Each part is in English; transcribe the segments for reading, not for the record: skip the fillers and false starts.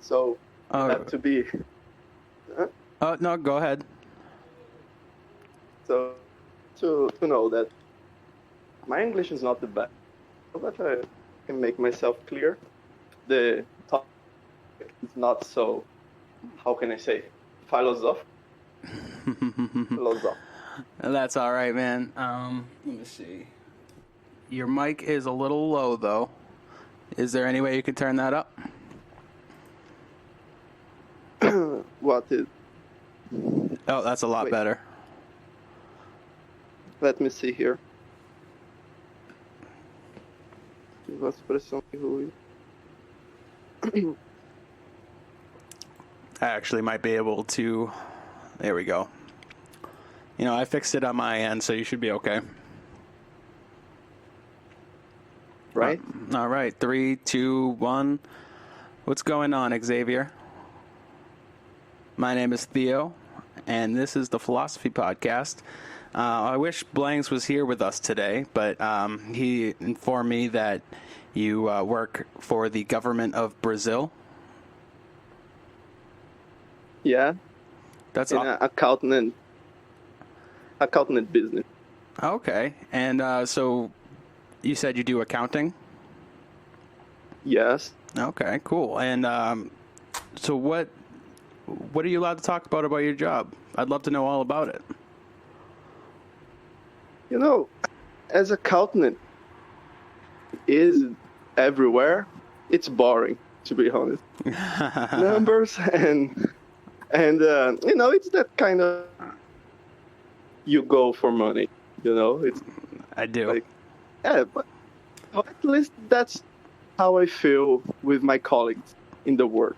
So you Oh, have to be. Huh? oh no, go ahead. So to know that my English is not the best, but I can make myself clear. The topic is not so. How can I say? Philosoph. Philosoph. That's all right, man. Let me see. Your mic is a little low, though. Is there any way you could turn that up? What is? Oh, that's a lot Wait. better. Let me see here. Uma expressão que ruim. I actually might be able to. There we go. You know, I fixed it on my end, so you should be okay. Right? All right. 3, 2, 1. What's going on, Xavier? My name is Theo, and this is the Philosophy Podcast. I wish Blanks was here with us today, but he informed me that you work for the government of Brazil. Yeah. That's In accountant business. okay. And so you said you do accounting? Yes. Okay, cool. And so what are you allowed to talk about your job? I'd love to know all about it. You know, as accountant is everywhere, it's boring, to be honest. Numbers and you know, it's that kind of you go for money. You know, it's I do. like but at least that's how I feel with my colleagues in the work.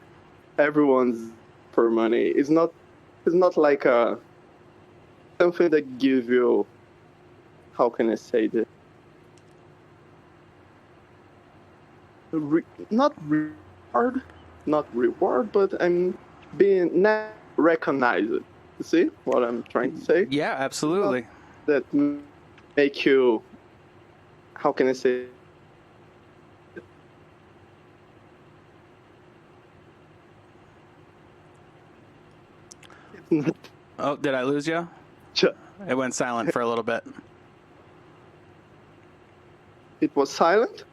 Everyone's for money. It's not like something that gives you, how can I say this? Not reward, but I'm being not recognized. You see what I'm trying to say? Yeah, absolutely. That make you, how can I say? It's not Oh, did I lose you? just, It went silent for a little bit. it was silent.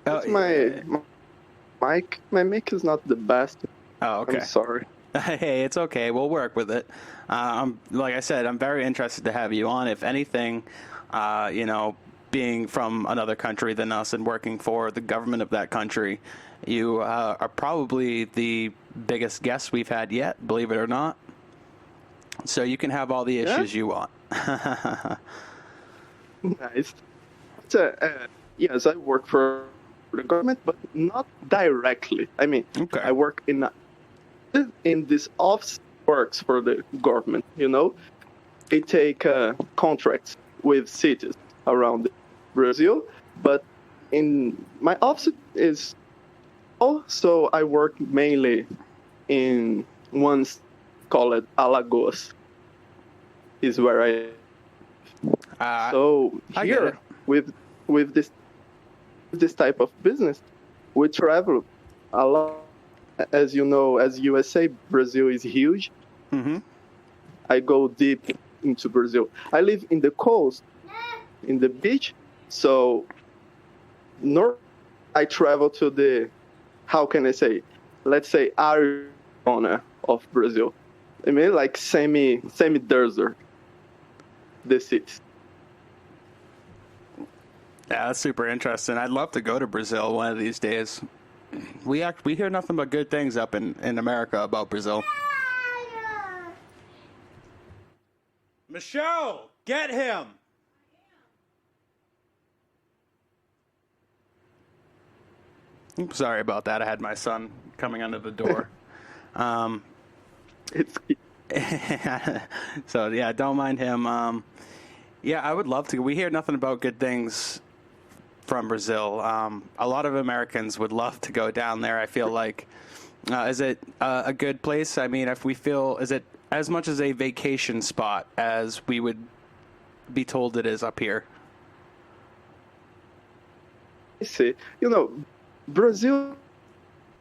Oh, It's my mic. My mic is not the best. Oh, okay. I'm sorry. Hey, it's okay. We'll work with it. Like I said, I'm very interested to have you on. If anything, you know, being from another country than us and working for the government of that country, you are probably the biggest guest we've had yet, believe it or not. So you can have all the issues you want. Nice. Yes, I work for the government, but not directly. I mean, Okay. I work in this office works for the government. You know, they take contracts with cities around Brazil, but in my office is also I work mainly in one called Alagoas. Is where so I get it. here with this type of business, we travel a lot. As you know, as USA, Brazil is huge. Mm-hmm. I go deep into Brazil. I live in the coast, in the beach. So, I travel to the, how can I say, let's say Arizona of Brazil. I mean, like semi desert, the cities. Yeah, that's super interesting. I'd love to go to Brazil one of these days. We hear nothing but good things up in America about Brazil. Michelle, get him. Oops, sorry about that. I had my son coming under the door. It's So yeah, don't mind him. Yeah, I would love to. We hear nothing about good things from Brazil. A lot of Americans would love to go down there. I feel like, is it a good place? I mean, if we feel, is it as much as a vacation spot as we would be told it is up here? I see. You know, Brazil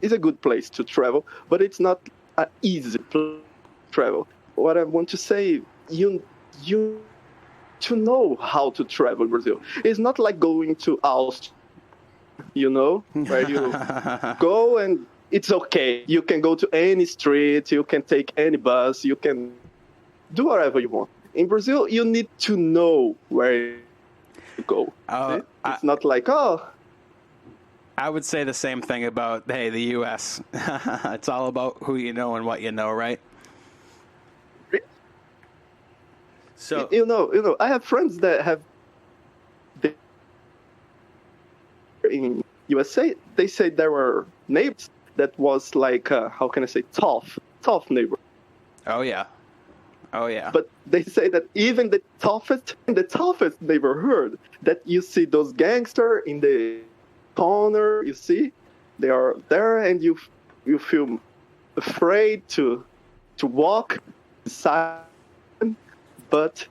is a good place to travel, but it's not an easy place to travel. What I want to say, you to know how to travel Brazil. It's not like going to Austria, where you go and it's okay. You can go to any street, you can take any bus, you can do whatever you want. In Brazil, you need to know where you go. It's not like, I would say the same thing about, hey, the U.S. It's all about who you know and what you know, right? So I have friends that have been in USA. They say there were neighbors that was like, how can I say, tough neighbor. Oh yeah. But they say that even the toughest neighborhood, that you see those gangsters in the corner, you see, they are there, and you feel afraid to walk inside. But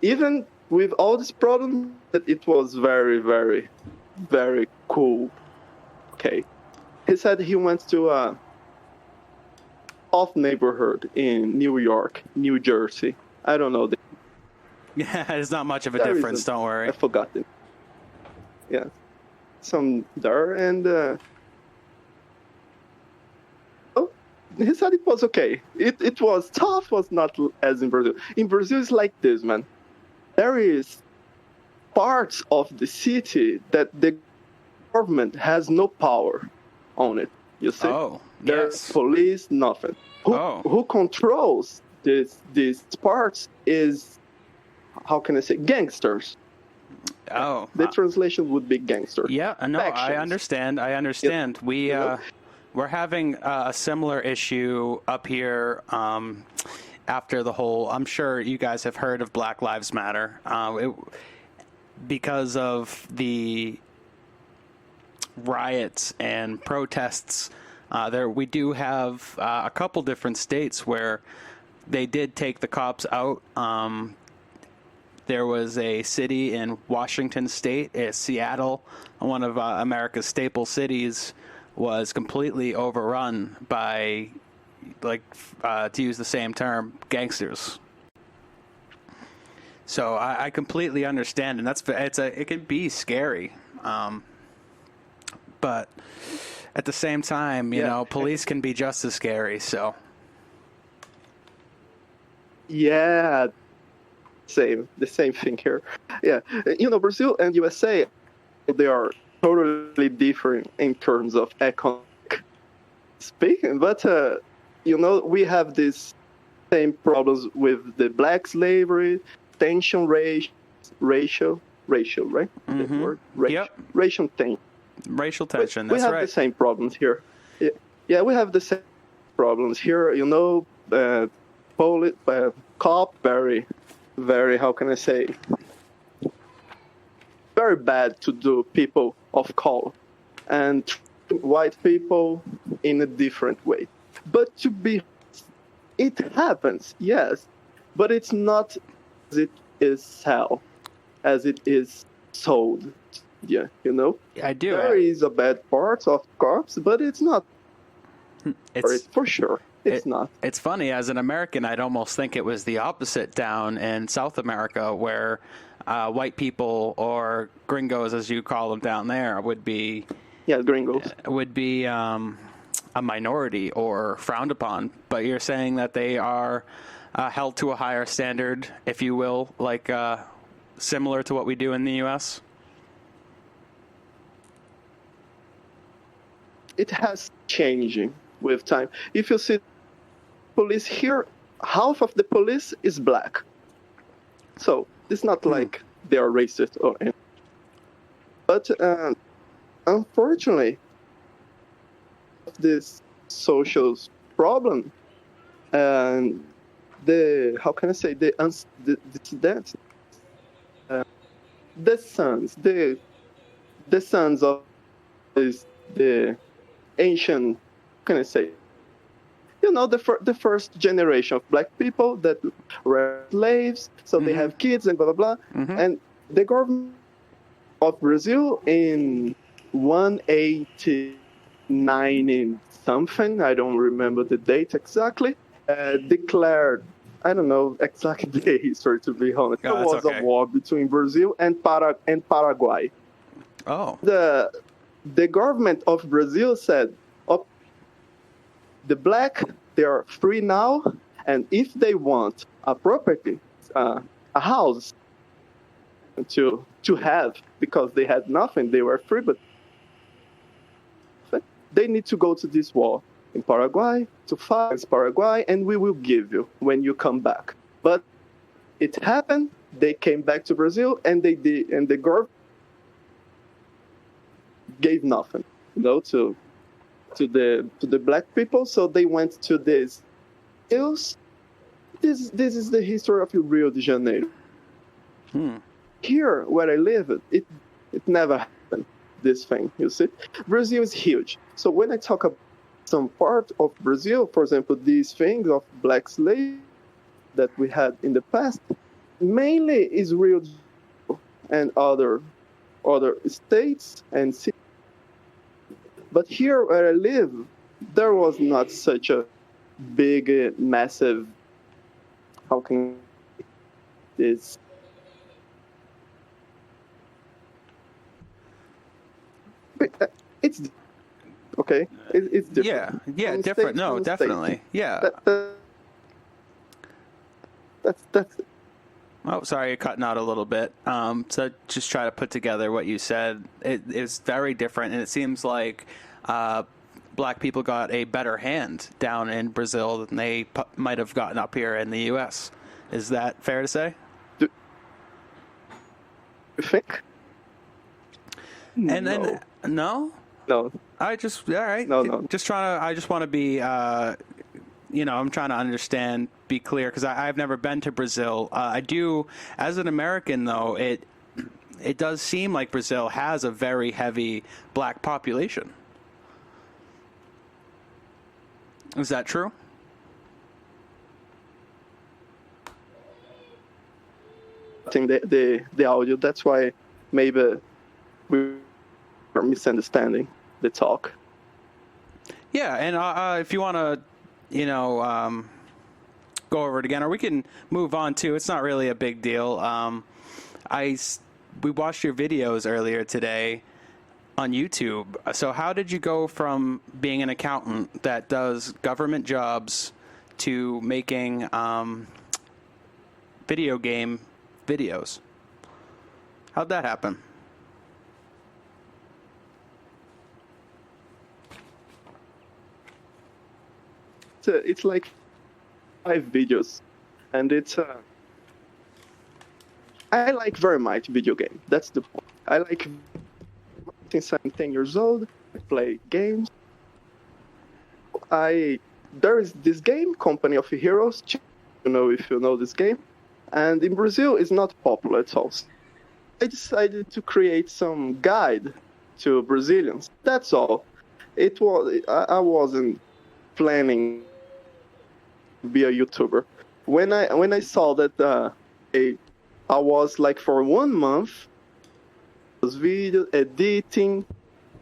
even with all this problem, that it was very, very, very cool. Okay, he said he went to a off neighborhood in New York, New Jersey. I don't know. Yeah, there's not much of a difference. Don't worry. I forgot it. Yeah, some there, and he said it was okay. It was tough, was not as in Brazil. In Brazil, it's like this, man. There is parts of the city that the government has no power on it. You see? Oh, there's police, nothing. Who controls these parts is, how can I say, gangsters. Oh, the translation would be gangster. Yeah, no, factions. I understand. Yep. We're having a similar issue up here after the whole. I'm sure you guys have heard of Black Lives Matter. Because of the riots and protests, we do have a couple different states where they did take the cops out. There was a city in Washington State, Seattle, one of America's staple cities, was completely overrun by, to use the same term, gangsters. So I completely understand, and it can be scary, but at the same time, you know, police can be just as scary. So yeah, the same thing here. Yeah, Brazil and USA, they are totally different in terms of economic speaking, but we have these same problems with the black slavery, tension, racial, right? Mm-hmm. Word? Yep. Racial tension. Racial tension. We have right. the same problems here. Yeah, we have the same problems here. Cop, very, very, how can I say, very bad to do people of color and white people in a different way. But it happens, yes, but it's not as it is sold. Yeah, I do. There is a bad part of cops, but it's not. It's for sure. It's not. It's funny, as an American, I'd almost think it was the opposite down in South America, where white people, or gringos as you call them down there, would be gringos would be a minority or frowned upon. But you're saying that they are held to a higher standard, if you will, similar to what we do in the U.S.? It has changing with time. If you see police here, half of the police is black. So it's not like they are racist or anything. But unfortunately, this social problem and the dissidents, the sons of the ancient, can I say, the first generation of black people that were slaves, so they have kids and blah, blah, blah. Mm-hmm. And the government of Brazil in 180 90 something, I don't remember the date exactly, declared, I don't know exactly the history to be honest. There That's was a okay. war between Brazil and Paraguay. Oh. The government of Brazil said, oh, the black, they are free now, and if they want a property, a house to have, because they had nothing, they were free, but they need to go to this war in Paraguay to fight against Paraguay, and we will give you when you come back. But it happened. They came back to Brazil, and they did, and the government gave nothing, to the black people. So they went to this hills. This is the history of Rio de Janeiro. Here where I live, it never happened. This thing, you see, Brazil is huge. So when I talk about some part of Brazil, for example, these things of black slaves that we had in the past, mainly is Rio de Janeiro and other states and cities. But here where I live, there was not such a big, massive. How can this? It's okay. It's different. Yeah, From different. state No, from definitely. state. Yeah. That's Oh, sorry, you're cutting out a little bit. So just try to put together what you said. It is very different, and it seems like black people got a better hand down in Brazil than they might have gotten up here in the U.S. Is that fair to say? Do you think? And then no, No. I just all right. No. Just trying to. I just want to be. I'm trying to understand, be clear, because I've never been to Brazil. I do, as an American, though. It does seem like Brazil has a very heavy black population. Is that true? I think the audio. That's why maybe we are misunderstanding the talk. Yeah, and if you want to, go over it again, or we can move on too. It's not really a big deal. We watched your videos earlier today on YouTube. So how did you go from being an accountant that does government jobs to making video game videos? How'd that happen? It's like 5 videos, and I like very much video game. That's the point. I like since I'm 10 years old. I play games. There is this game, Company of Heroes. If you know this game, and in Brazil it's not popular at all. I decided to create some guide to Brazilians. That's all. I wasn't planning to be a YouTuber. When I saw that I was like for 1 month, was video editing,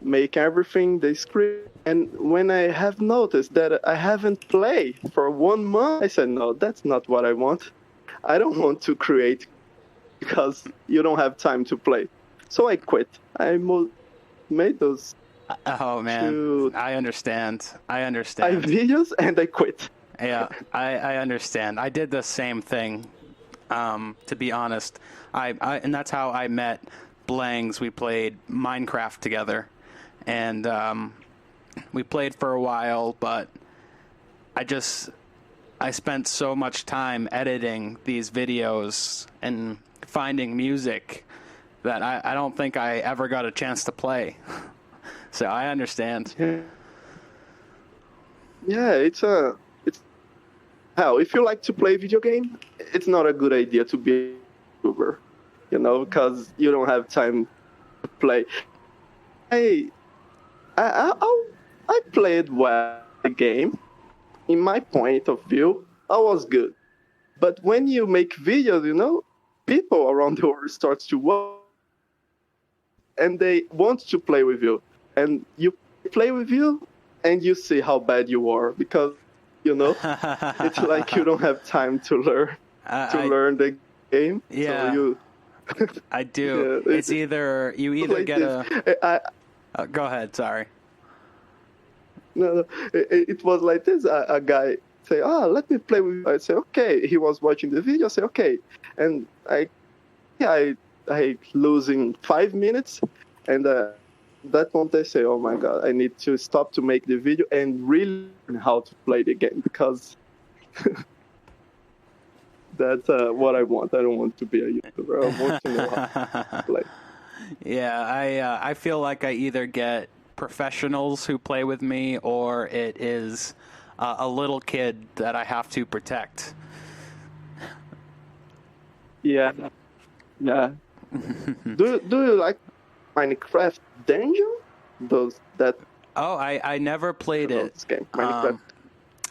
make everything the script, and when I have noticed that I haven't played for 1 month, I said, no, that's not what I want. I don't want to create because you don't have time to play. So I quit. I made those. Oh man, I understand. 5 videos and I quit. Yeah, I understand. I did the same thing. To be honest, and that's how I met Blangs. We played Minecraft together, and we played for a while, but I spent so much time editing these videos and finding music that I don't think I ever got a chance to play. So I understand. Yeah, it's hell. If you like to play video game, it's not a good idea to be a YouTuber, because you don't have time to play. I played well the game. In my point of view, I was good. But when you make videos, people around the world start to watch, and they want to play with you, and you play with you, and you see how bad you are because it's like you don't have time to learn the game. So Yeah, you I do. yeah, It's either you either like get this. a. Go ahead. Sorry. No, it was like this. A guy say, let me play with you. I say, okay. He was watching the video. I say, okay. And I lose in 5 minutes. And that moment I say, oh my God, I need to stop to make the video and really learn how to play the game because that's what I want. I don't want to be a YouTuber. I want to know how to play. Yeah, I feel like I either get professionals who play with me, or it is a little kid that I have to protect. Yeah. Yeah. Do you like Minecraft Dungeon? Those that Oh, I never played it. this game, Minecraft.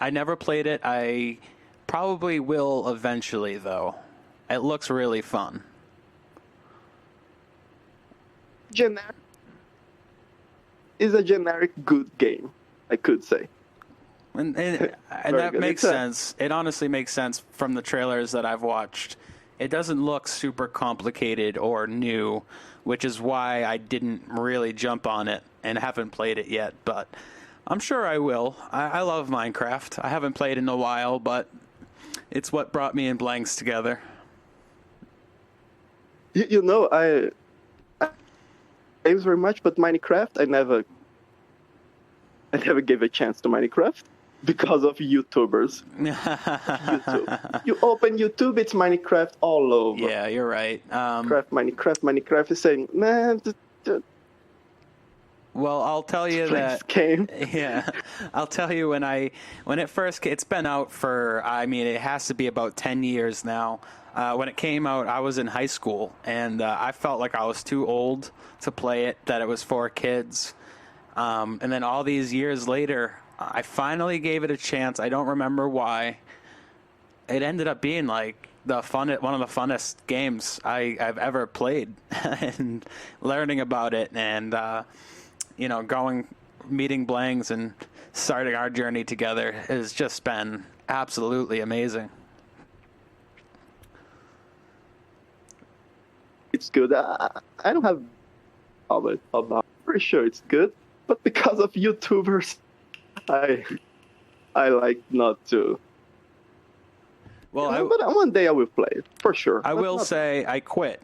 I never played it. I probably will eventually, though. It looks really fun. Generic is a generic good game, I could say. And that good. makes sense. It honestly makes sense from the trailers that I've watched. It doesn't look super complicated or new, which is why I didn't really jump on it and haven't played it yet. But I'm sure I will. I love Minecraft. I haven't played in a while, but it's what brought me and Blanks together. I games very much, but Minecraft I never gave a chance to Minecraft because of YouTubers. YouTube. You open YouTube, it's Minecraft all over. Yeah, you're right. Minecraft is saying, man, well, I'll tell you that. Game. Yeah, I'll tell you when it first. It's been out for. I mean, it has to be about 10 years now. When it came out, I was in high school, and I felt like I was too old to play it. That it was for kids. And then all these years later, I finally gave it a chance. I don't remember why. It ended up being like one of the funnest games I've ever played, and learning about it, and meeting Blangs and starting our journey together has just been absolutely amazing. It's good. I don't have about. Pretty sure it's good, but because of YouTubers, I like not to. Well, but one day I will play it for sure. I will say I quit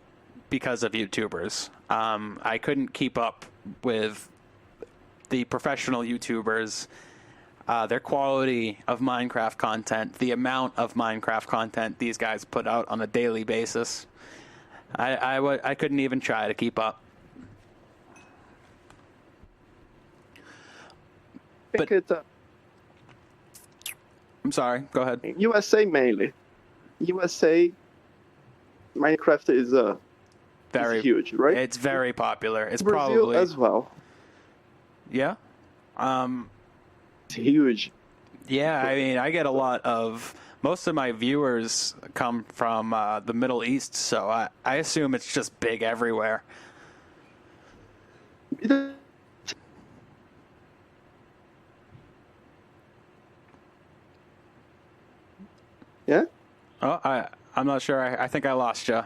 because of YouTubers. I couldn't keep up with the professional YouTubers, their quality of Minecraft content, the amount of Minecraft content these guys put out on a daily basis. I couldn't even try to keep up. But I'm sorry. Go ahead. USA mainly. USA, Minecraft is very huge, right? It's very popular. It's Brazil probably as well. Yeah. It's huge. Yeah, I mean, I get a lot of. Most of my viewers come from the Middle East, so I assume it's just big everywhere. Yeah? Oh, I'm not sure. I think I lost you.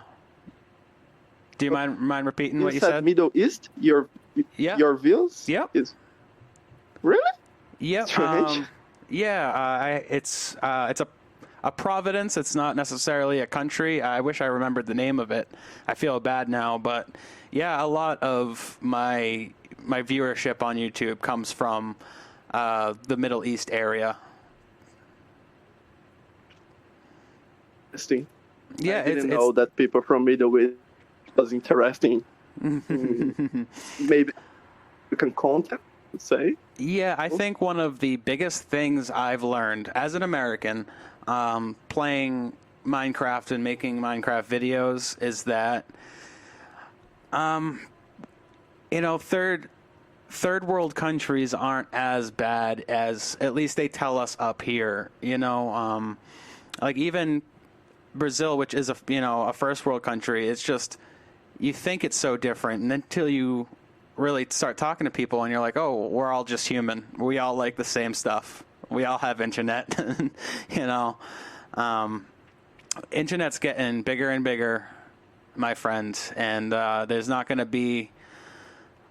Do you mind repeating what you said? Middle East? Your views? Yep. Really? Yep. Strange. It's a province. It's not necessarily a country. I wish I remembered the name of it. I feel bad now, but yeah, a lot of my viewership on YouTube comes from the Middle East area. Interesting. Yeah, I didn't know that people from Middle East was interesting. Maybe you can contact, say. Yeah, I think one of the biggest things I've learned as an American playing Minecraft and making Minecraft videos is that, third world countries aren't as bad as at least they tell us up here. Like even Brazil, which is a first world country, it's just you think it's so different, and until you really start talking to people, and you're like, oh, we're all just human. We all like the same stuff. We all have internet. you know, um, internet's getting bigger and bigger, my friend, and there's not going to be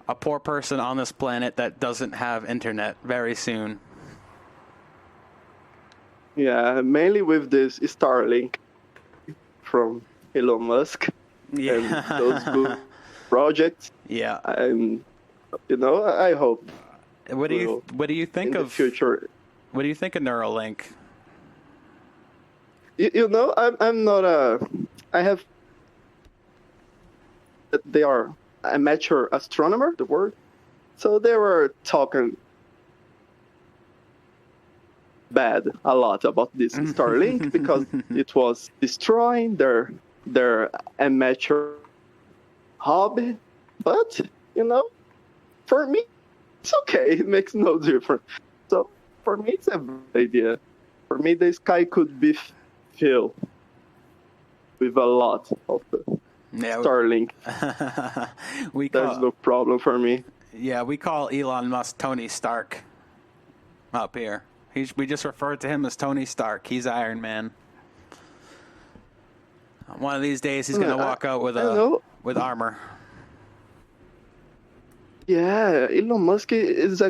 a poor person on this planet that doesn't have internet very soon. Yeah, mainly with this Starlink from Elon Musk and those Yeah. good projects. Yeah. And I hope What do you will what do you think in the of future. what do you think of Neuralink? I'm not a. I have. They are amateur astronomer. The word. So they were talking bad a lot about this Starlink because it was destroying their amateur hobby. But for me, it's okay. It makes no difference. So for me, it's a good idea. For me, the sky could be filled with a lot of Yeah, Starlink. we There's call no problem for me. we call Elon Musk Tony Stark up here. We just refer to him as Tony Stark. He's Iron Man. One of these days, he's gonna walk out with I know. with armor. Yeah, Elon Musk is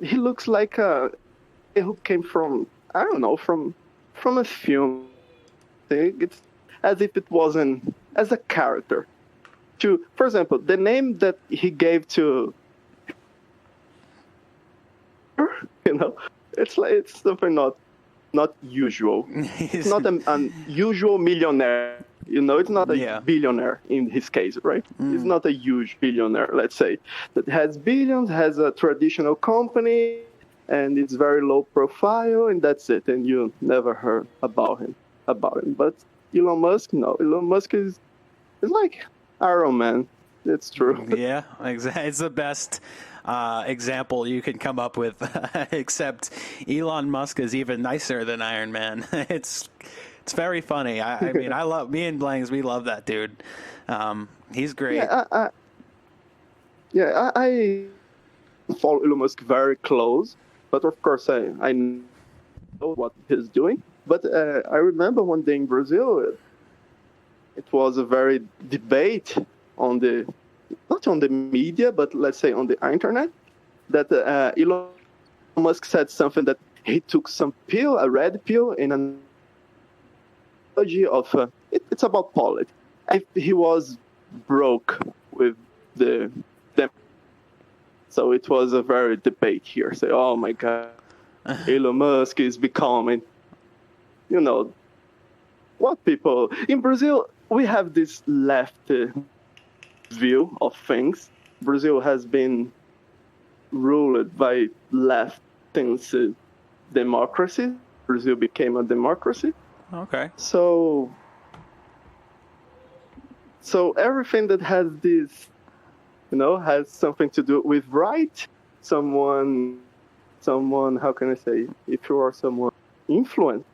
he looks like a who came from, I don't know, from a film. It's as if it wasn't as a character. For example, the name that he gave to, you know, it's something not usual. It's not an unusual millionaire. It's not a billionaire in his case, right? It's not a huge billionaire, let's say, that has billions, has a traditional company, and it's very low profile, and that's it. And you never heard about him. But Elon Musk, no. Elon Musk is like Iron Man. It's true. Yeah, exactly. It's the best example you can come up with, except Elon Musk is even nicer than Iron Man. It's very funny. I mean, I love me and Blangs. We love that dude. He's great. I follow Elon Musk very close, but of course I know what he's doing. But I remember one day in Brazil, it was a very debate on not on the media, but let's say on the internet, that Elon Musk said something that he took some pill, a red pill, in an analogy of it's about politics. And he was broke with the them. So it was a very debate here. Say, oh my God, Elon Musk is becoming, what people in Brazil, we have this left view of things. Brazil has been ruled by left since democracy. Brazil became a democracy. Okay. So everything that has this, has something to do with right. Someone, how can I say? If you are someone influenced,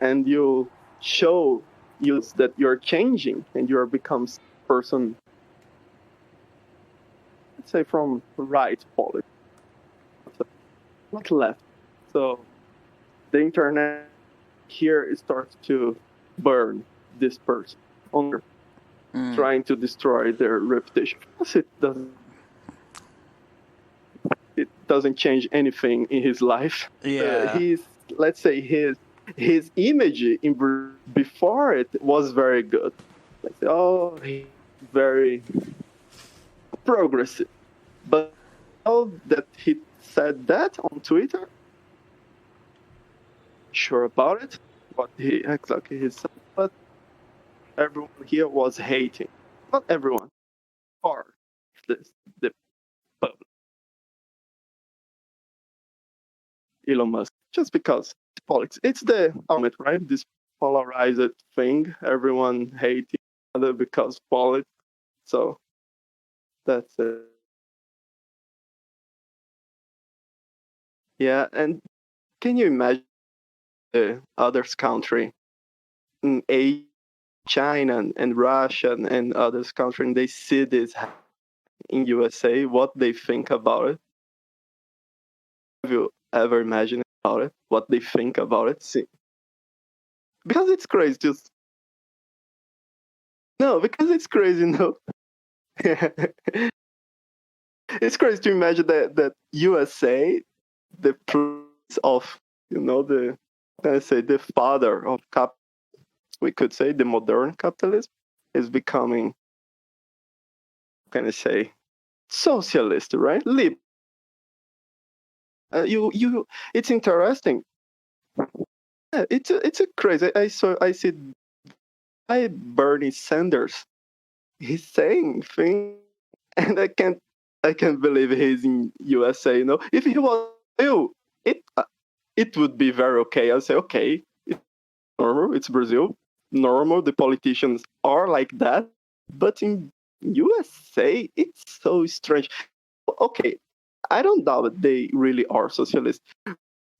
and you show that you're changing and you're becomes person, let's say from right politics, not left. So the internet here it starts to burn this person on trying to destroy their reputation. Plus it doesn't change anything in his life. Yeah. Let's say his image before it was very good. Like, oh, he's very progressive. But now that he said that on Twitter, sure about it, what he exactly said, but everyone here was hating. Not everyone, part of the public. Elon Musk, just because it's politics. It's the element, right? This polarized thing. Everyone hates each other because politics. So that's it. Yeah, and can you imagine the other country in Asia China and Russia and other countries, and they see this in USA, what they think about it. Have you ever imagined about it? What they think about it? See, because it's crazy. Just no, because it's crazy. No, it's crazy to imagine that USA, the place of the let's say the father of cap, we could say the modern capitalism, is becoming, can I say, socialist, right? It's interesting. Yeah, it's a crazy. I see Bernie Sanders. He's saying things, and I can't believe he's in USA. If he was you, it would be very okay. I'll say okay, it's normal. It's Brazil, normal. The politicians are like that, but in USA, it's so strange. Okay, I don't doubt they really are socialists.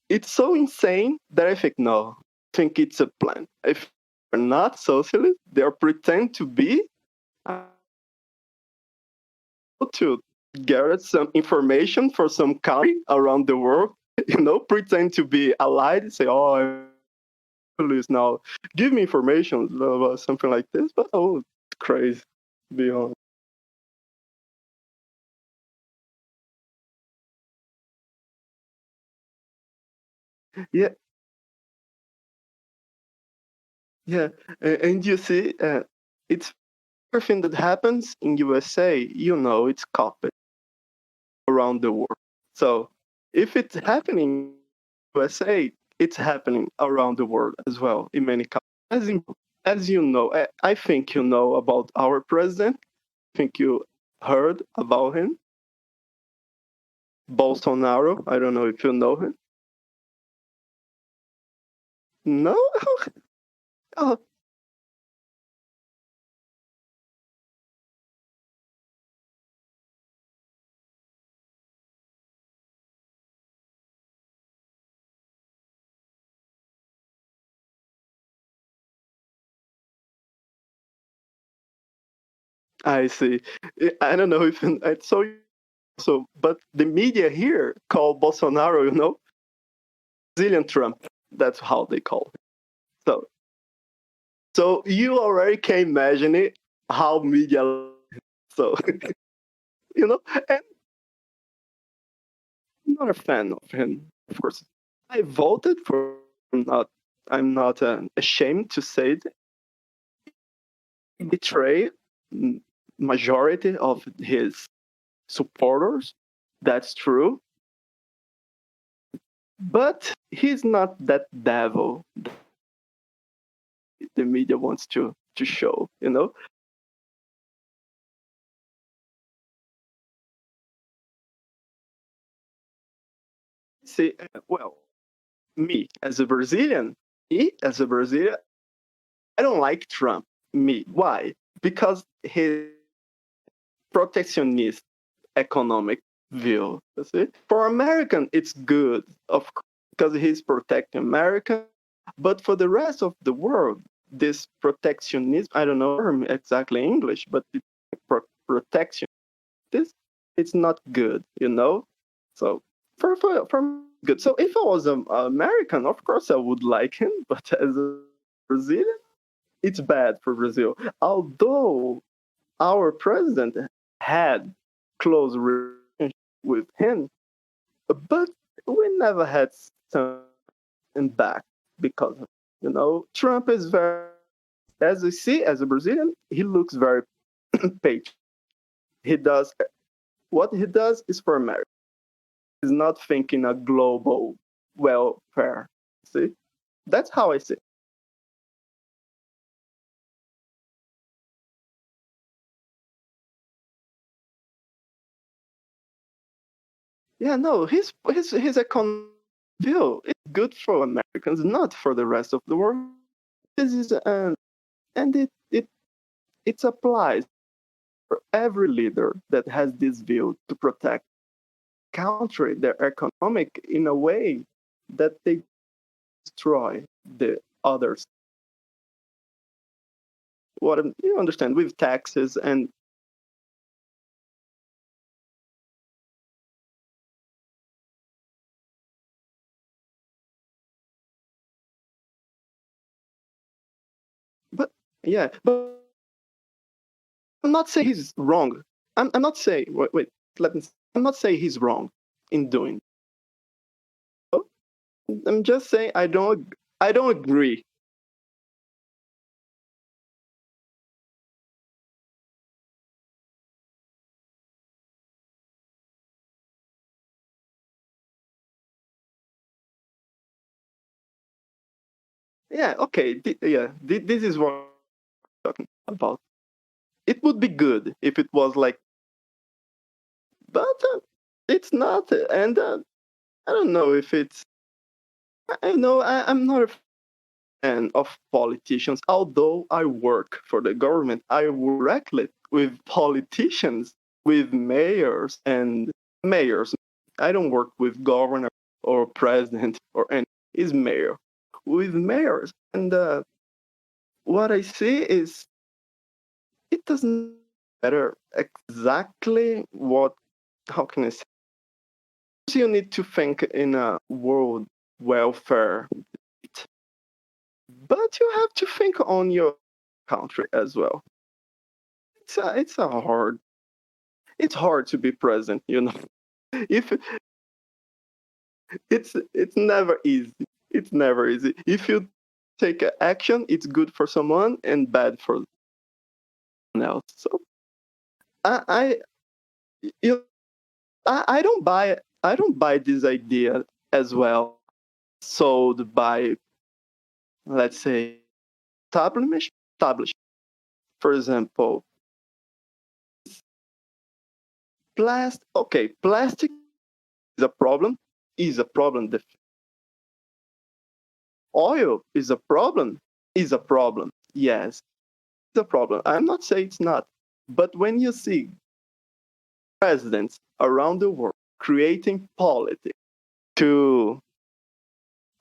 It's so insane that I think no, I think it's a plan. If they're not socialist, they're pretend to be to get some information for some country around the world. Pretend to be allied, say, "Oh, I'm socialist now. Give me information," blah, blah, something like this. But it's crazy. To be honest. Yeah, yeah, and you see, it's everything that happens in USA. It's copied around the world. So if it's happening in USA, it's happening around the world as well in many countries. As you know, I think you know about our president. I think you heard about him, Bolsonaro. I don't know if you know him. No? Oh, I see. I don't know if I saw you. But the media here call Bolsonaro, Brazilian Trump. That's how they call it. So you already can imagine it, how media. So and I'm not a fan of him. Of course, I voted for. I'm not ashamed to say that he betrayed majority of his supporters. That's true, but he's not that devil that the media wants to show. See, well, me as a Brazilian, I don't like Trump. Me, why? Because his protectionist economic view. You see? For American, it's good, of course, because he's protecting America. But for the rest of the world, this protectionism, I don't know exactly English, but protection, this it's not good. So for good. So if I was an American, of course I would like him, but as a Brazilian, it's bad for Brazil. Although our president had close relationship with him, but we never had something back because Trump is very, as you see, as a Brazilian, he looks very patriotic. He does what he does is for America. He's not thinking a global welfare. See, that's how I see it. Yeah, no, his economic view is good for Americans, not for the rest of the world. This is and it applies for every leader that has this view to protect country, their economic in a way that they destroy the others. You understand with taxes and but yeah, but I'm not saying he's wrong. I'm not saying wait, let me. I'm not saying he's wrong in doing. I'm just saying I don't agree. Yeah, okay. This is what I'm talking about. It would be good if it was like, but it's not. And I don't know if it's. I know I'm not a fan of politicians. Although I work for the government, I work directly with politicians, with mayors. I don't work with governor or president or any. Is mayor with mayors, and what I see is it doesn't matter exactly what. How can I say? You need to think in a world welfare, but you have to think on your country as well. It's a hard. It's hard to be present. You know, if it's never easy. It's never easy. If you take action, it's good for someone and bad for someone else. So I you I don't buy this idea as well sold by, let's say, established. For example, plastic is a problem. Is a problem. The oil is a problem. Is a problem. Yes, it's a problem. I'm not saying it's not, but when you see presidents around the world creating politics to,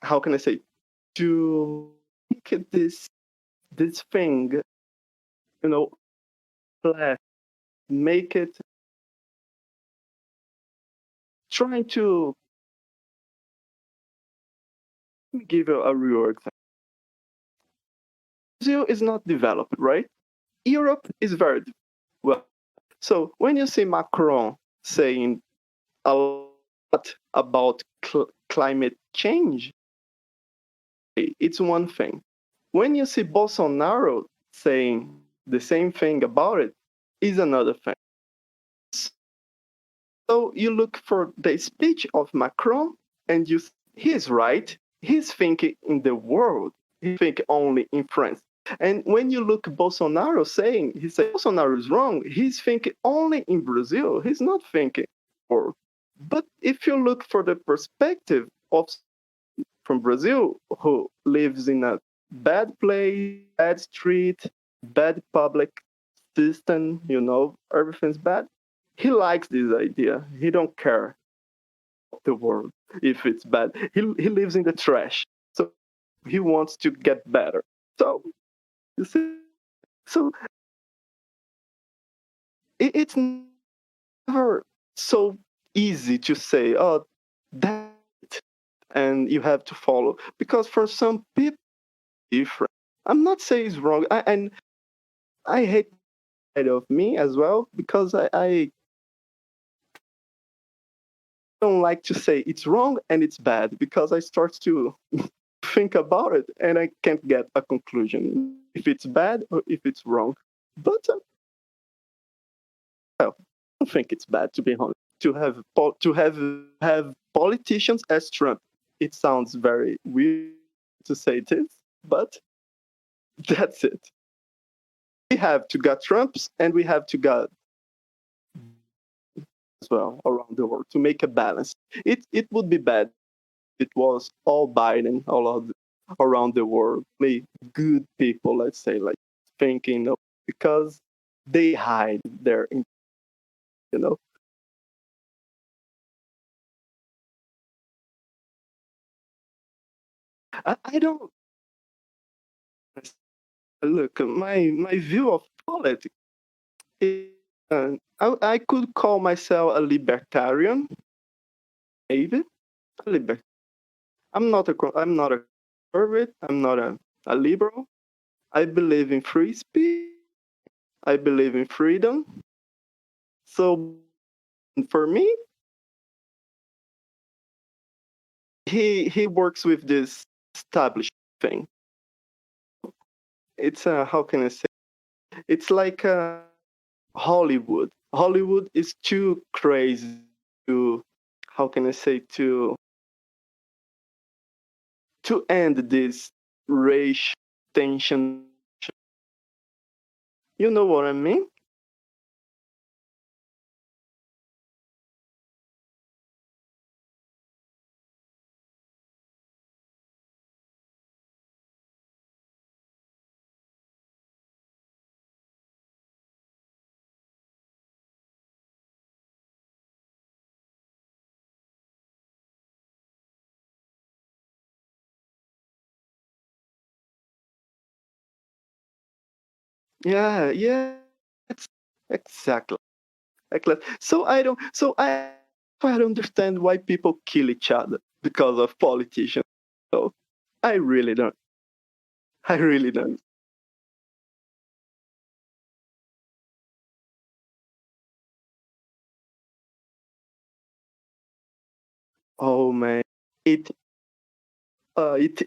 how can I say, to make this thing, you know, make it, trying to give you a real example. Brazil is not developed, right? Europe is very well. So when you see Macron saying a lot about climate change, it's one thing. When you see Bolsonaro saying the same thing about it, is another thing. So you look for the speech of Macron, and he's right. He's thinking in the world. He think only in France. And when you look Bolsonaro saying, he says Bolsonaro is wrong. He's thinking only in Brazil. He's not thinking world. But if you look for the perspective of from Brazil, who lives in a bad place, bad street, bad public system, everything's bad. He likes this idea. He don't care the world if it's bad. He lives in the trash. So he wants to get better. So you see, so it's never so easy to say, oh, that, and you have to follow, because for some people different. I'm not saying it's wrong. And I hate it of me as well, because I don't like to say it's wrong and it's bad, because I start to think about it and I can't get a conclusion if it's bad or if it's wrong. But well, I don't think it's bad, to be honest. To have politicians as Trump. It sounds very weird to say this, but that's it. We have to get Trumps and we have to get as well around the world to make a balance. It would be bad. It was all Biden around the world, like good people, let's say, like thinking of, because they hide their, you know. I don't. Look, my view of politics is, I could call myself a libertarian, maybe a liber. I'm not a conservative. I'm not a liberal. I believe in free speech. I believe in freedom. So for me, he works with this established thing. It's a, how can I say? It's like Hollywood. Hollywood is too crazy to, how can I say, to end this racial tension. You know what I mean? Yeah, yeah, it's exactly. Exactly. So I don't understand why people kill each other because of politicians. So I really don't. I really don't. Oh man, it it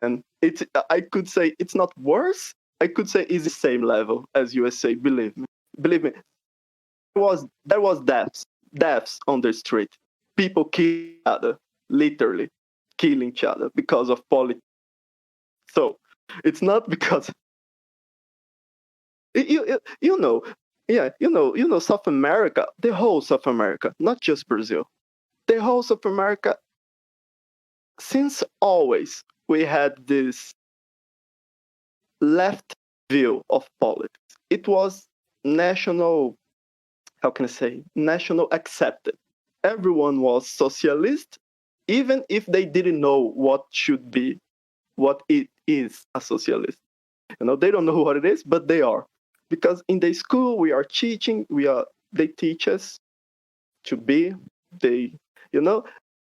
and it's, I could say it's not worse. I could say it's the same level as USA. Believe me. There was deaths on the street. People kill each other, literally killing each other because of politics. So it's not because you know, yeah, South America, the whole South America, not just Brazil, the whole South America, since always we had this left view of politics. It was national, how can I say, national accepted. Everyone was socialist, even if they didn't know what it is a socialist. They don't know what it is, but they are. Because in the school we are teaching, they teach us to be, they, you know,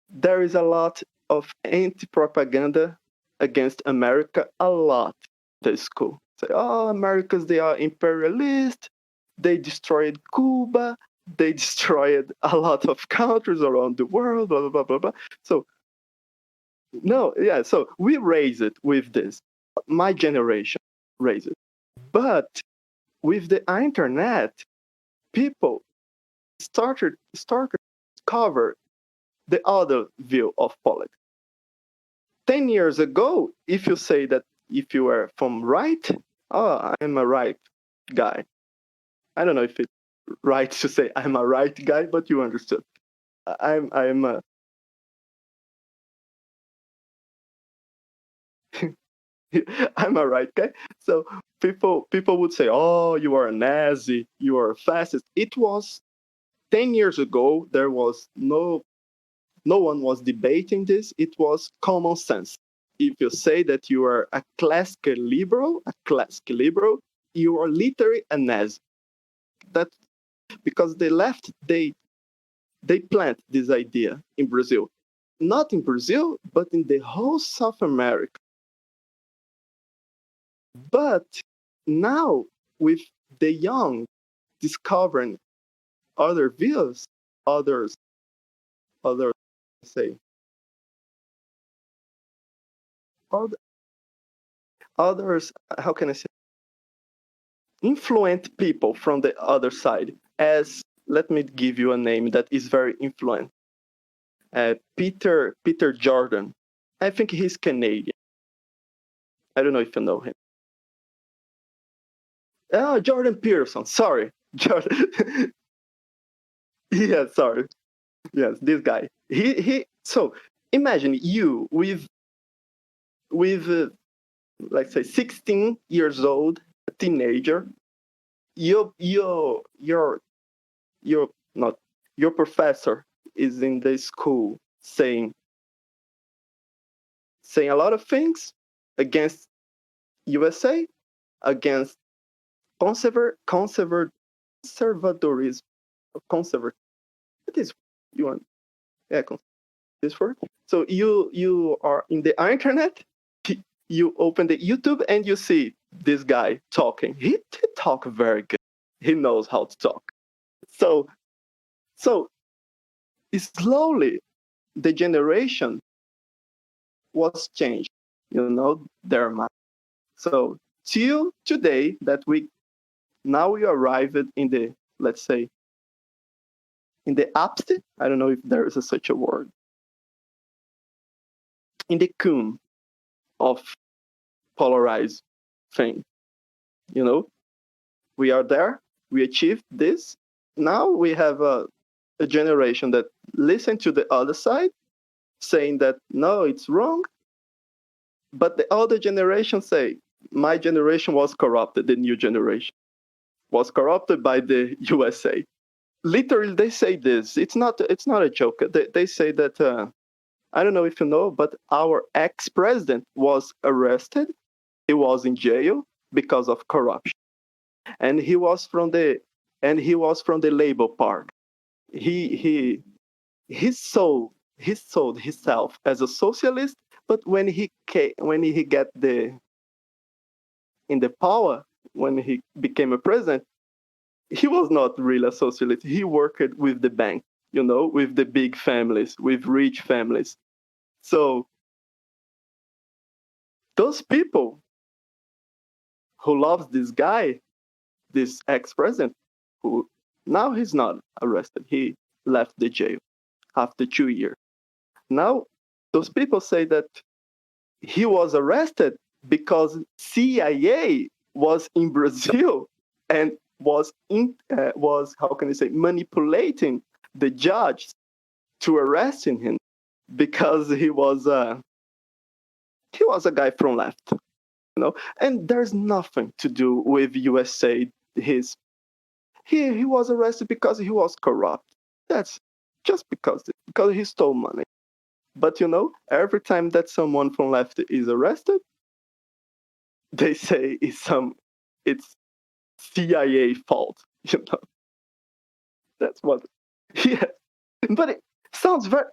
there is a lot of anti-propaganda against America, a lot. The school say, oh, Americans, they are imperialist, they destroyed Cuba, they destroyed a lot of countries around the world, blah blah blah blah blah. So no, yeah, so we raise it with this. My generation raised it. But with the internet, people started to discover the other view of politics. 10 years ago, if you say that, if you were from right, oh, I'm a right guy. I don't know if it's right to say I'm a right guy, but you understood. I'm a, I'm a right guy. So people would say, oh, you are a Nazi, you are a fascist. It was 10 years ago. There was no one was debating this. It was common sense. If you say that you are a classical liberal, you are literally a Nazi. That because they left, they plant this idea in Brazil, not in Brazil, but in the whole South America. But now, with the young discovering other views, others, others say, others, how can I say, influent people from the other side. As, let me give you a name that is very influent. Peter Jordan. I think he's Canadian. I don't know if you know him. Oh, Jordan Peterson. Sorry, Jordan. Yeah, sorry. Yes, this guy. He. So imagine you with let's say 16 years old, a teenager. Your not your professor is in the school saying a lot of things against USA against conservadorism. Conservative. It is you want yeah this word. So you are in the internet. You open the YouTube and you see this guy talking. He talk very good. He knows how to talk. So so slowly the generation was changed. Their mind. So till today that we arrived in the, let's say, in the apste. I don't know if there is such a word. In the comb of polarized thing. You know, we are there. We achieved this. Now we have a generation that listen to the other side, saying that no, it's wrong. But the other generation say, my generation was corrupted. The new generation was corrupted by the USA. Literally, they say this. It's not a joke. They say that I don't know if you know, but our ex-president was arrested. He was in jail because of corruption, and he was from the Labour Party. He sold himself as a socialist, but when he get in the power, when he became a president, he was not really a socialist. He worked with the bank, with the big families, with rich families. So those people who loves this guy, this ex-president, who now he's not arrested. He left the jail after 2 years. Now those people say that he was arrested because CIA was in Brazil and was how can I say manipulating the judge to arresting him because he was a guy from left, and there's nothing to do with USA. He was arrested because he was corrupt. That's just because he stole money. But every time that someone from left is arrested, they say it's CIA fault. That's what. Yeah, but it sounds very.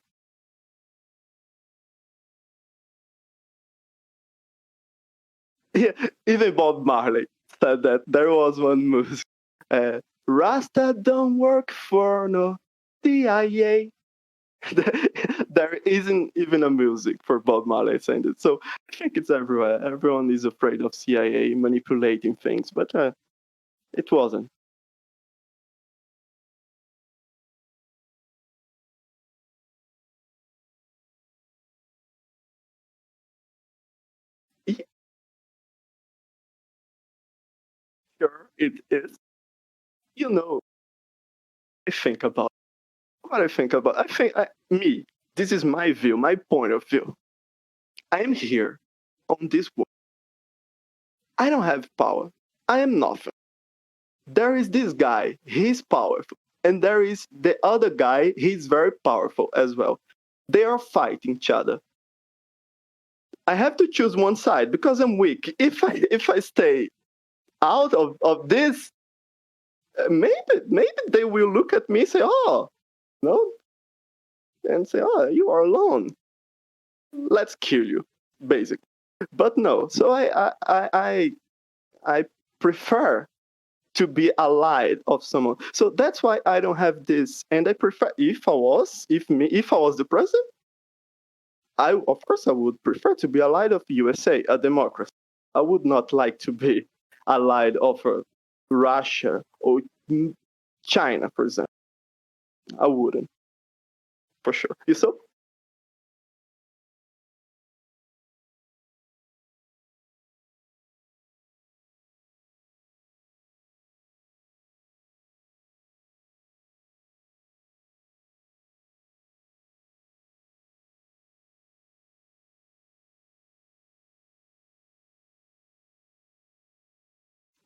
Yeah, even Bob Marley said that there was one music. Uh, Rasta don't work for no CIA. There isn't even a music for Bob Marley saying it. So I think it's everywhere. Everyone is afraid of CIA manipulating things, but it wasn't. Yeah, sure, it is. You know, I think about what I think about. Me. This is my view, my point of view. I am here on this world. I don't have power. I am nothing. There is this guy. He's powerful, and there is the other guy. He's very powerful as well. They are fighting each other. I have to choose one side because I'm weak. If I stay out of this, maybe they will look at me and say, "Oh, no," and say, "Oh, you are alone. Let's kill you," basically. But no. So I prefer to be allied of someone. So that's why I don't have this, and I prefer if I was the president. Of course I would prefer to be allied of USA, a democracy. I would not like to be allied of Russia or China, for example. I wouldn't, for sure. You so?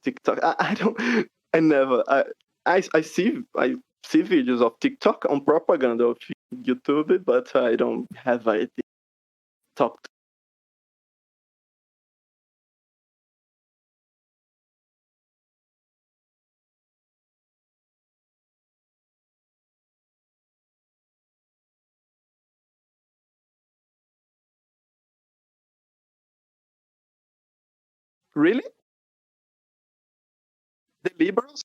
TikTok. I don't. I never. I see videos of TikTok on propaganda of YouTube, but I don't have a TikTok. Really? The liberals?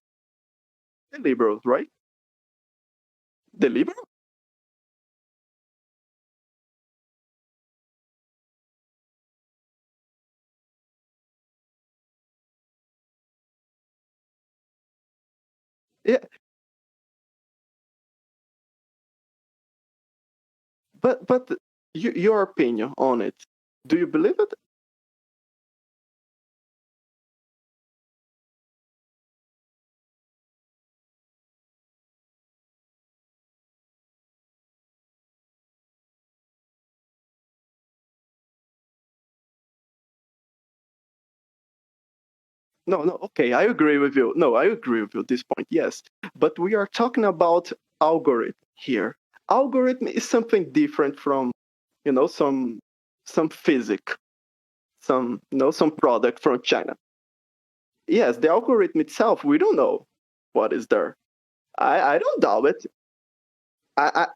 The liberals, right? The liberals? Yeah, but your opinion on it? Do you believe it? No, no. Okay, I agree with you. No, I agree with you at this point. Yes, but we are talking about algorithm here. Algorithm is something different from some physic, some product from China. Yes, the algorithm itself, we don't know what is there. I don't doubt it. I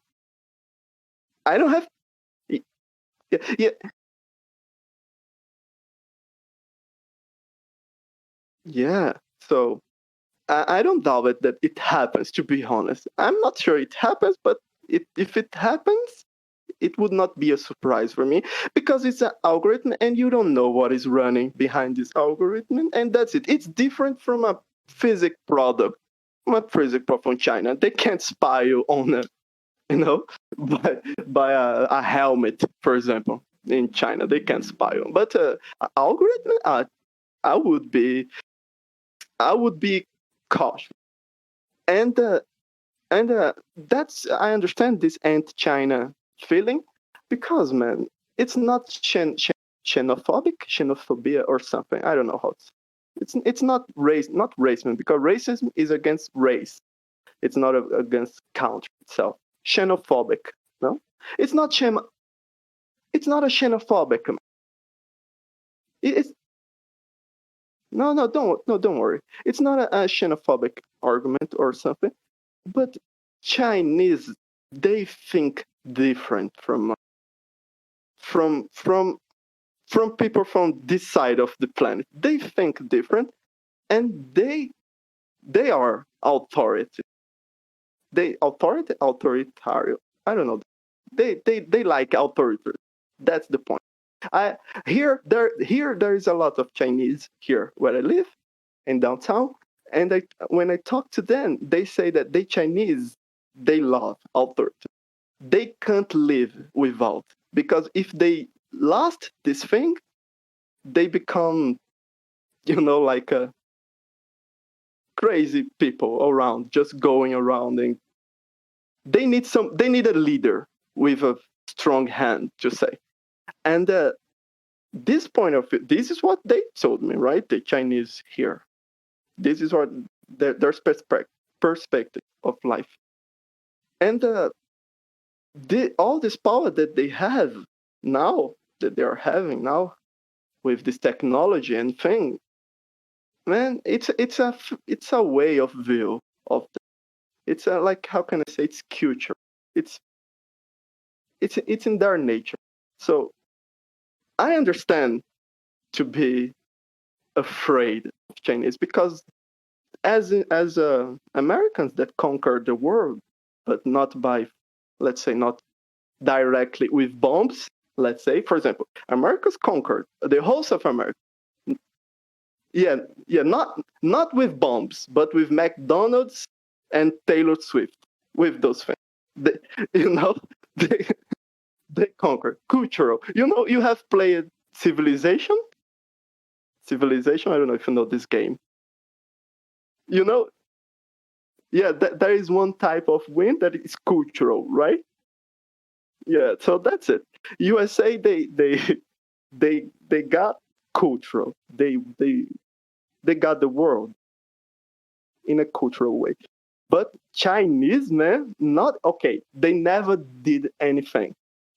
I don't have. Yeah, yeah, yeah. So I don't doubt it that it happens. To be honest, I'm not sure it happens, but if it happens, it would not be a surprise for me because it's an algorithm and you don't know what is running behind this algorithm, and that's it. It's different from a physic product, from a physic product from China. They can't spy you on a, you know, by a helmet, for example. In China, they can't spy on, but algorithm, I would be, I would be cautious, and that's I understand this anti-China feeling because man, it's not xenophobia or something. I don't know how it's not not racism because racism is against race. It's not against country itself. Xenophobic, no, it's not it's not a xenophobic. It's don't worry. It's not a xenophobic argument or something. But Chinese, they think different from from from people from this side of the planet. They think different, and they are authority. They authoritarian. I don't know. They like authority. That's the point. I here there is a lot of Chinese here where I live in downtown, and when I talk to them, they say that they Chinese they love authority. They can't live without because if they lost this thing, they become like a crazy people around just going around, and they need a leader with a strong hand to say. And this point of it, this is what they told me, right? The Chinese here, this is what their perspective of life. And all this power that they have now, that they are having now with this technology and thing, man, it's a way of view of it's a, like, how can I say, it's culture. It's it's in their nature. So I understand to be afraid of Chinese because as Americans that conquered the world, but not by, let's say, not directly with bombs. Let's say, for example, America's conquered the whole of America. Yeah, yeah, not with bombs, but with McDonald's and Taylor Swift. With those things, they, you know, they they conquer cultural. You have played Civilization. Civilization. I don't know if you know this game. You know, yeah, there is one type of win that is cultural, right? Yeah, so that's it. USA, they got cultural. They got the world in a cultural way. But Chinese, man, not okay. They never did anything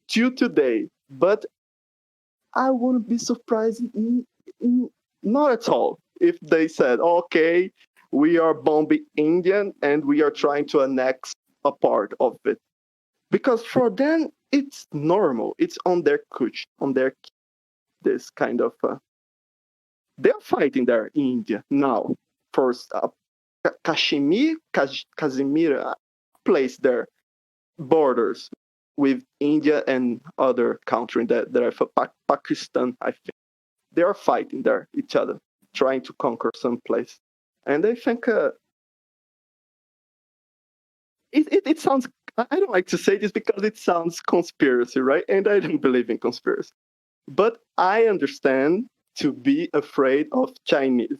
till today. But I wouldn't be surprised, not at all, if they said, okay, we are bombing India and we are trying to annex a part of it. Because for them, it's normal. It's on their couch, on their this kind of they're fighting there in India now for Kashmir place there borders with India and other countries that are Pakistan, I think. They are fighting there each other, trying to conquer some place. And I think it sounds, I don't like to say this because it sounds conspiracy, right? And I don't believe in conspiracy. But I understand to be afraid of Chinese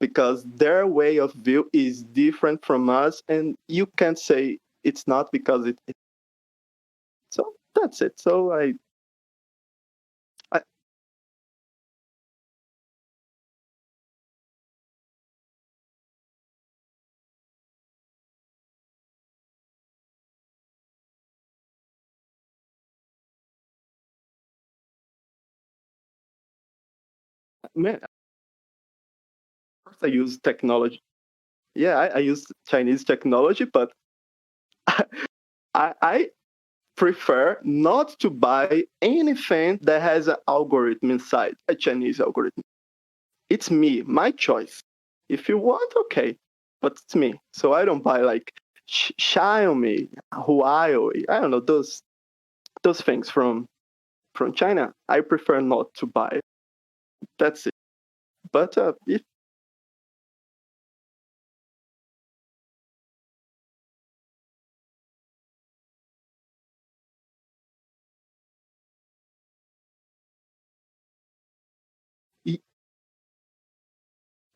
because their way of view is different from us, and you can't say it's not because it. So that's it. So I man, of course I use technology. Yeah, I use Chinese technology, but I prefer not to buy anything that has an algorithm inside, a Chinese algorithm. It's me, my choice. If you want, okay, but it's me. So I don't buy like Xiaomi, Huawei. I don't know those things from China. I prefer not to buy. That's it. But if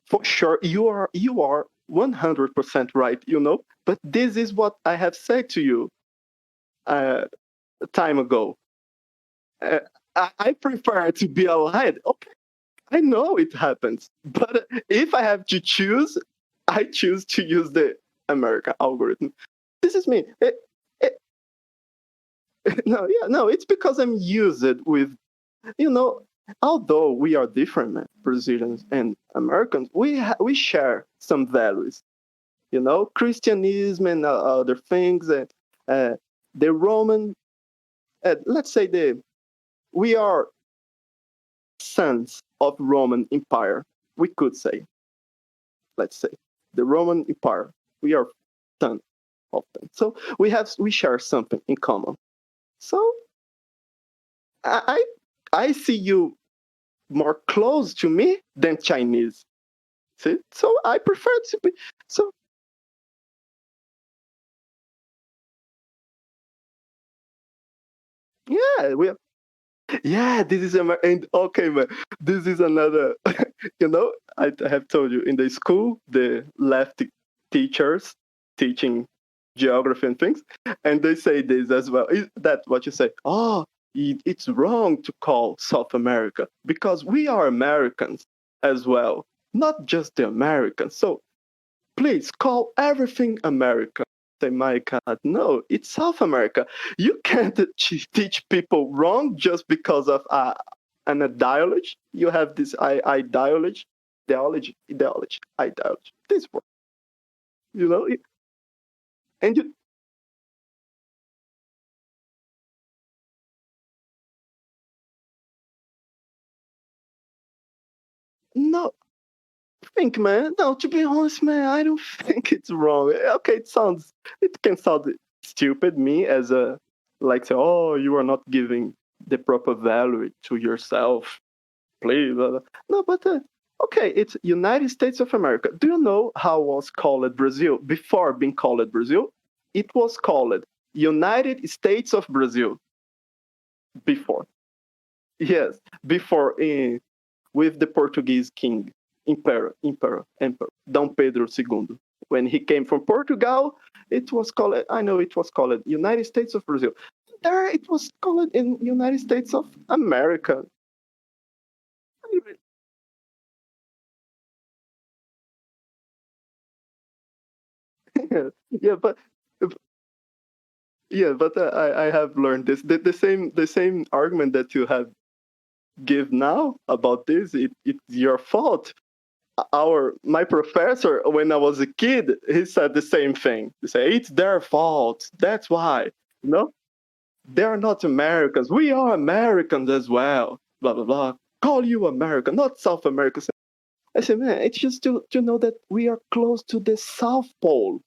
for sure you are 100% right, but this is what I have said to you uh, time ago. uh, I prefer to be alive. Okay, I know it happens, but if I have to choose, I choose to use the American algorithm. This is me. It, no, yeah, no, it's because I'm used with, you know, although we are different, man, Brazilians and Americans, we share some values, Christianism and other things. Uh, the Roman, let's say we are sons of Roman Empire. We could say, let's say, the Roman Empire. We are sons of them. So we share something in common. So I I see you more close to me than Chinese. See, so I prefer to be. So yeah, yeah, this is and okay, man. This is another. I have told you in the school, the left teachers teaching geography and things, and they say this as well. Is that what you say? Oh, it's wrong to call South America because we are Americans as well, not just the Americans. So please call everything America. Say, my God, no, it's South America. You can't teach people wrong just because of an ideology. You have this ideology. This word, you know, and you no think, man. No, to be honest, man, I don't think it's wrong. Okay, it can sound stupid. Me as a like say, oh, you are not giving the proper value to yourself, please. No, but okay, it's United States of America. Do you know how was called Brazil before being called Brazil? It was called United States of Brazil before. Yes, before with the Portuguese king, emperor, Dom Pedro II. When he came from Portugal, it was called. I know it was called United States of Brazil. There, it was called in United States of America. Yeah, but yeah, but I have learned this. The same argument that you have give now about this. It's your fault. My professor when I was a kid, he said the same thing. He said it's their fault. That's why. You know, they're not Americans. We are Americans as well. Blah blah blah. Call you American, not South America. I said, man, it's just to know that we are close to the South Pole.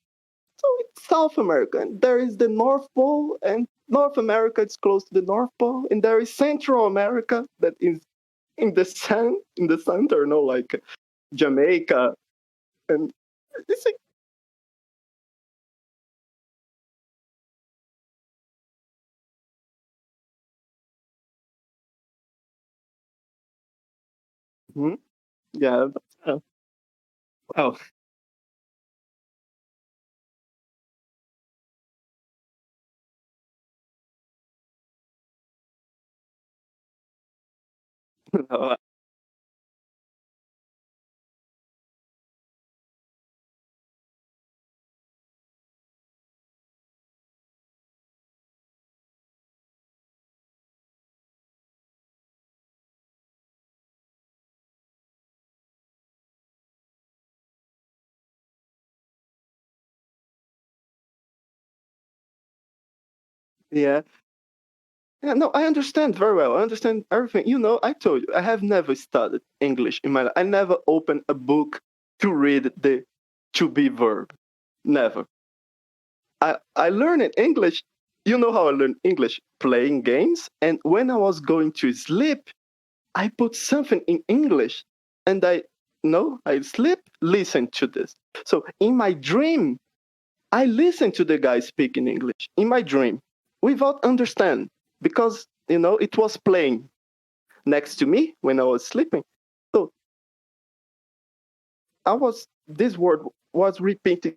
So it's South America, and there is the North Pole, and North America is close to the North Pole, and there is Central America that is in the center, like Jamaica, and it's like, hmm, yeah, oh, yeah. Yeah, no, I understand very well. I understand everything. I told you, I have never studied English in my life. I never opened a book to read the to be verb. Never. I learned English. You know how I learned English? Playing games. And when I was going to sleep, I put something in English and I sleep, listen to this. So in my dream, I listen to the guy speaking English in my dream without understand because it was playing next to me when I was sleeping. So this word was repeating